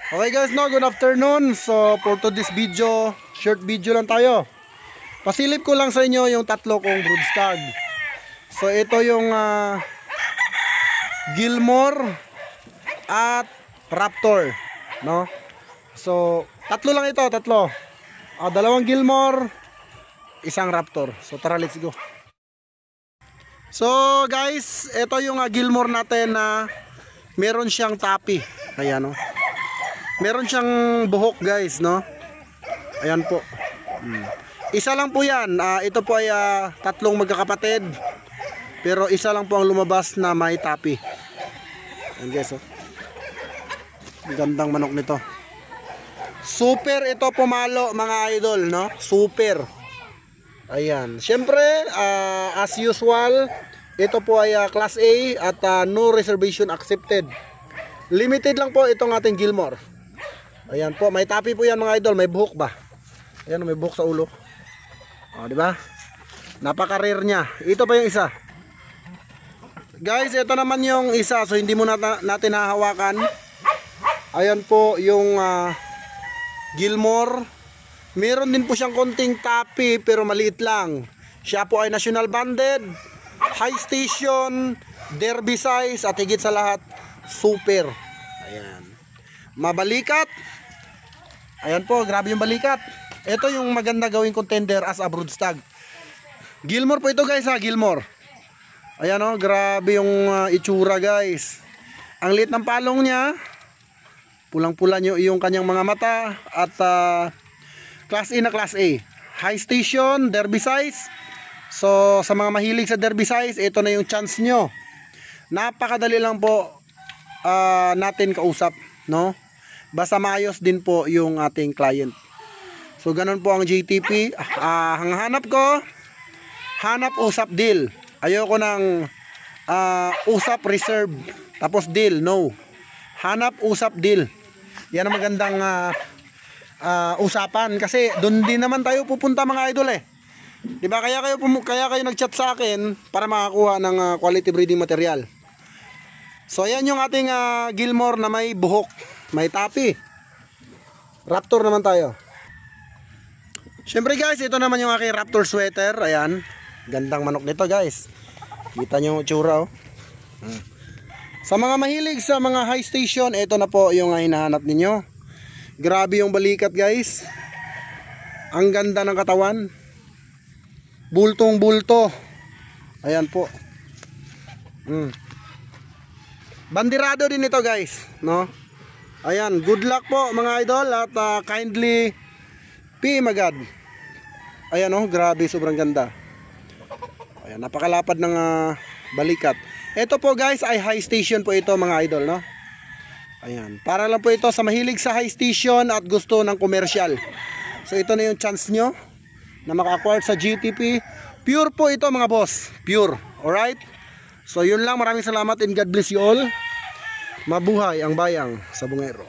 Okay guys, no, good afternoon. So for today's video, short video lang tayo. Pasilip ko lang sa inyo yung tatlo kong broodstag. So ito yung Gilmore at Raptor, no? So tatlo lang ito, tatlo. Dalawang Gilmore, isang Raptor. So tara, let's go. So guys, ito yung Gilmore natin na meron siyang tapi. Ayan, no? Meron siyang buhok guys, no? Ayan po. Isa lang po yan. Ito po ay tatlong magkakapatid. Pero isa lang po ang lumabas na may tapi. Ayan guys, oh. Gandang manok nito. Super ito pumalo mga idol, no? Super. Ayan. Siyempre, as usual, ito po ay Class A at no reservation accepted. Limited lang po itong ating Gilmore. Ayan po, may tapi po yan mga idol, may buhok ba? Ayan, may buhok sa ulo. Di ba? Napaka-rare niya. Ito pa yung isa. Guys, ito naman yung isa, so hindi mo natin hahawakan. Ayan po yung Gilmore. Meron din po siyang konting tapi pero maliit lang. Siya po ay national banded, high station, derby size at higit sa lahat, super. Ayan. Mabalikat. Ayan po, grabe yung balikat. Ito yung maganda gawing contender as a broodstag. Gilmore po ito guys, Gilmore. Ayan o, grabe yung itsura guys. Ang liit ng palong niya. Pulang-pula yung kanyang mga mata. At Class A na Class A. High station, derby size. So sa mga mahilig sa derby size, ito na yung chance nyo. Napakadali lang po natin kausap, no? Basta maayos din po yung ating client. So ganun po ang JTP. Ang hanap ko, hanap usap deal. Ayoko ng usap reserve tapos deal, no. Hanap usap deal. Yan ang magandang usapan kasi doon din naman tayo pupunta mga idol eh. 'Di ba? Kaya kayo nag-chat sa akin para makakuha ng quality breeding material. So ayan yung ating Gilmore na may buhok, may tapi. Raptor naman tayo. Siyempre guys, ito naman yung aking Raptor sweater. Ayan, gandang manok nito guys. Kita nyo yung tsura, oh. Sa mga mahilig sa mga high station, ito na po yung hinahanap ninyo. Grabe yung balikat guys. Ang ganda ng katawan. Bultong bulto. Ayan po. Bandirado din ito guys, no? Ayan, good luck po mga idol at kindly PM agad. Ayan oh, grabe, sobrang ganda. Ayan, napakalapad ng balikat. Ito po guys ay high station po ito mga idol, no? Ayan, para lang po ito sa mahilig sa high station at gusto ng commercial. So ito na yung chance nyo na maka-acquire sa GTP. Pure po ito mga boss, pure. Alright? So yun lang, maraming salamat and God bless you all. Mabuhay ang bayang sa Bungero.